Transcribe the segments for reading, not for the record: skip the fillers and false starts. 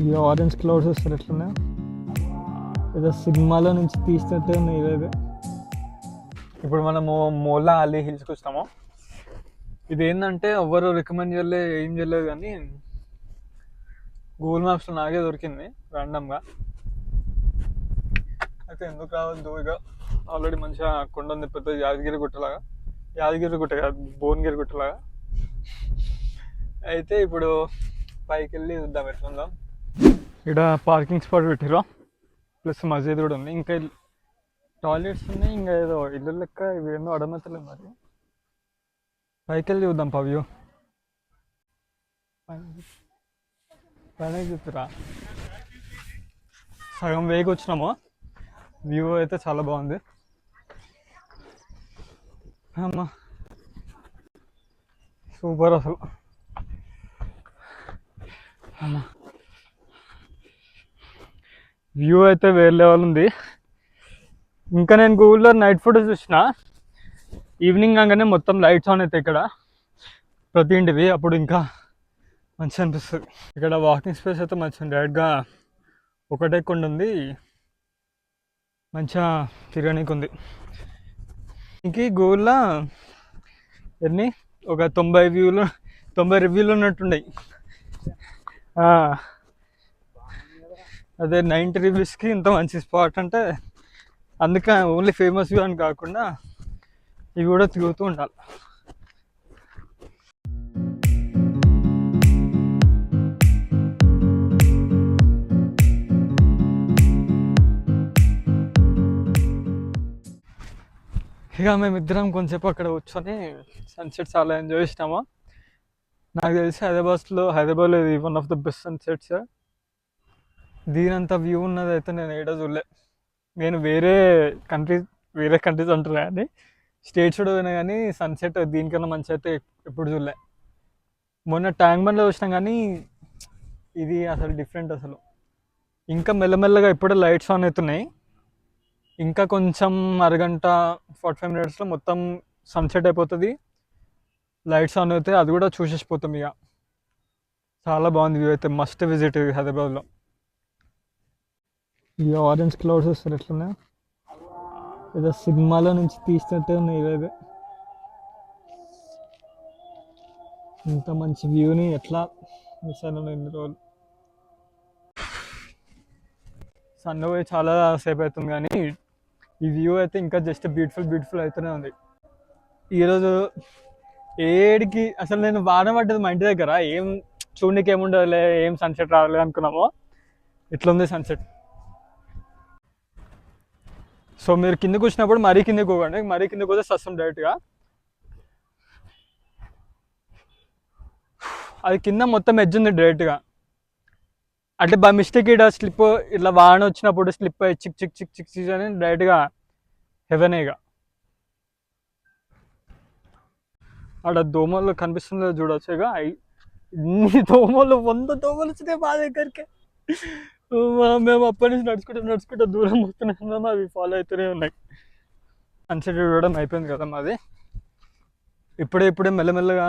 ఈ orange clouds వస్తారు ఎట్లన్నా ఏదో సినిమాలో నుంచి తీసినట్టే ఉన్నాయి ఇవే. ఇప్పుడు మనము మోలా అలీ హిల్స్కి వస్తాము. ఇది ఏంటంటే ఎవరు రికమెండ్ చేయలేదు, ఏం చేయలేదు, కానీ గూగుల్ మ్యాప్స్లో నాకే దొరికింది ర్యాండమ్గా. అయితే ఎందుకు రావద్దు, ఇక ఆల్రెడీ మంచిగా కొండ ఉంది, పెద్ద యాదగిరి గుట్టలాగా. యాదగిరి గుట్ట కాదు, భువనగిరి గుట్టలాగా. అయితే ఇప్పుడు పైకి వెళ్ళి చూద్దాం ఎట్లుందాం. ఇక్కడ పార్కింగ్ స్పాట్ పెట్టిరు, ప్లస్ మసీద్ కూడా ఉంది, ఇంకా టాయిలెట్స్ ఉన్నాయి, ఇంకా ఏదో ఇల్లు లెక్క ఇవి ఏందో అడమతలేదు. మరి పైకి వెళ్ళి చూద్దాం పవ్యూ. పైన చూస్తురా, సగం వేగి వచ్చినాము. వ్యూ అయితే చాలా బాగుంది. అమ్మా సూపర్ అసలు. అమ్మా వ్యూ అయితే వేరే లెవెల్ ఉంది. ఇంకా నేను గూగుల్లో నైట్ ఫోటోస్ చూసిన, ఈవినింగ్ కాగానే మొత్తం లైట్స్ ఆన్ అవుతాయి ఇక్కడ ప్రతి ఇంటివి, అప్పుడు ఇంకా మంచిగా అనిపిస్తుంది. ఇక్కడ వాకింగ్ స్పేస్ అయితే మంచిగా డైరెక్ట్గా ఒకటే కొండ ఉంది, మంచిగా తిరగనీకి ఉంది. ఇంక గూగుల్లో ఎన్ని ఒక 90 రివ్యూలు ఉన్నట్టున్నాయి. అదే 90 రివ్యూస్కి ఇంత మంచి స్పాట్ అంటే, అందుకే ఓన్లీ ఫేమస్ వ్యూ అని కాకుండా ఇవి కూడా తిరుగుతూ ఉండాలి. ఇక మేమిద్దరం కొంచెంసేపు అక్కడ కూర్చొని సన్సెట్ చాలా ఎంజాయ్ చేసినాము. నాకు తెలిసి హైదరాబాద్లో ఇది one of the best sunsets. దీనంత వ్యూ ఉన్నది అయితే నేను ఏడా చూడలే. నేను వేరే కంట్రీస్ అంటున్నా కానీ, స్టేట్స్ కూడా పోయినా కానీ సన్సెట్ దీనికన్నా మంచి అయితే ఎప్పుడు చూడలే. మొన్న ట్యాంక్ బండ్లో చూసినాం కానీ ఇది అసలు డిఫరెంట్ అసలు. ఇంకా మెల్లమెల్లగా ఇప్పుడే లైట్స్ ఆన్ అవుతున్నాయి, ఇంకా కొంచెం అరగంట 45 మినిట్స్లో మొత్తం సన్సెట్ అయిపోతుంది. లైట్స్ ఆన్ అవుతాయి, అది కూడా చూసేసిపోతాం ఇక. చాలా బాగుంది వ్యూ అయితే, మస్ట్ విజిట్ హైదరాబాద్లో. ఈ ఆరెంజ్ క్లౌడ్స్ వస్తారు ఎట్లన్నా ఏదో సినిమాలో నుంచి తీసినట్టే ఉన్నాయి ఇవే. ఇంత మంచి వ్యూని ఎట్లా మిస్ అయినా ఎన్ని రోజులు. సన్ పోయి చాలా సేపు అవుతుంది కానీ ఈ వ్యూ అయితే ఇంకా జస్ట్ బ్యూటిఫుల్ అవుతూనే ఉంది. ఈరోజు ఏడికి అసలు నేను వాన పడ్డది మా ఇంటి దగ్గర, ఏం చూడడానికి ఏముండదులే, ఏం సన్సెట్ రాలేదు అనుకున్నాము. ఇట్లుంది సన్సెట్. సో మీరు కిందకు వచ్చినప్పుడు మరీ కిందకి పోకండి, మరీ కిందకి పోతే సస్తం డైరెక్ట్గా. అది కింద మొత్తం ఎడ్జ్ ఉంది డైరెక్ట్గా, అంటే బై మిస్టేక్ ఇక్కడ స్లిప్, ఇట్లా వాన వచ్చినప్పుడు స్లిప్ అయ్యి చిక్ చిక్ చిక్ చిక్ చిక్ అని డైరెక్ట్గా హెవెనేగా. ఆడ దోమలు కనిపిస్తుందో చూడవచ్చు. ఇక ఇన్ని దోమలు, 100 దోమలు వచ్చినాయి మా దగ్గరికి. మేము అప్పటి నుంచి నడుచుకుంటూ దూరం వస్తున్నాము, అవి ఫాలో అవుతూనే ఉన్నాయి. సన్సెట్ చూడడం అయిపోయింది కదా మాది. ఇప్పుడే మెల్లమెల్లగా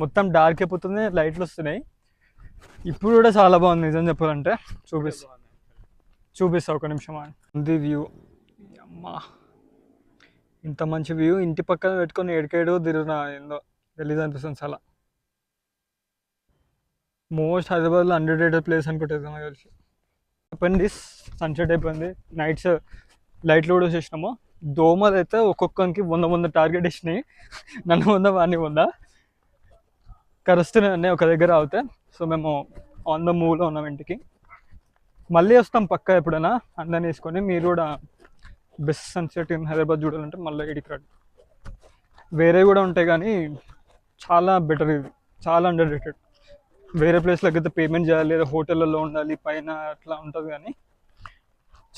మొత్తం డార్క్ అయిపోతుంది, లైట్లు వస్తున్నాయి. ఇప్పుడు కూడా చాలా బాగుంది నిజం చెప్పాలంటే. చూపిస్తా ఒక నిమిషం. ఉంది వ్యూ. అమ్మా ఇంత మంచి వ్యూ ఇంటి పక్కన పెట్టుకొని ఎడికేడో తిరుగునా, ఏందో గలీజ్ అనిపిస్తుంది చాలా. మోస్ట్ హైదరాబాద్లో అండర్ రేటెడ్ ప్లేస్ అనుకుంటుంది నాకు తెలిసి. అయిపోయింది సన్సెట్ అయిపోయింది, నైట్స్ లైట్లు కూడా వచ్చేసినాము. దోమలు అయితే ఒక్కొక్కరికి 100 టార్గెట్ ఇచ్చినాయి, నన్ను 100 వాడిని 100 కరుస్తున్నాయి ఒక దగ్గర అవుతే. సో మేము ఆన్ ద మూవ్లో ఉన్నాం ఇంటికి. మళ్ళీ వస్తాం పక్కా ఎప్పుడైనా అందరిని వేసుకొని. మీరు కూడా బెస్ట్ సన్సెట్ ఇన్ హైదరాబాద్ చూడాలంటే మళ్ళీ ఇడికి రండి. వేరే కూడా ఉంటాయి కానీ చాలా బెటర్, ఇది చాలా అండర్ రేటెడ్. వేరే ప్లేస్లోకి అయితే పేమెంట్ చేయాలి, లేదా హోటళ్ళల్లో ఉండాలి పైన, అట్లా ఉంటుంది. కానీ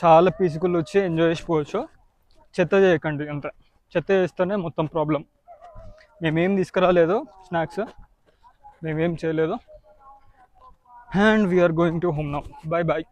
చాలా పీస్ఫుల్ వచ్చి ఎంజాయ్ చేసిపోవచ్చు. చెత్త చేయకండి, అంతే. చెత్త చేస్తేనే మొత్తం ప్రాబ్లం. మేమేం తీసుకురాలేదు స్నాక్స్, మేమేం చేయలేదు. And we're going to home now. Bye.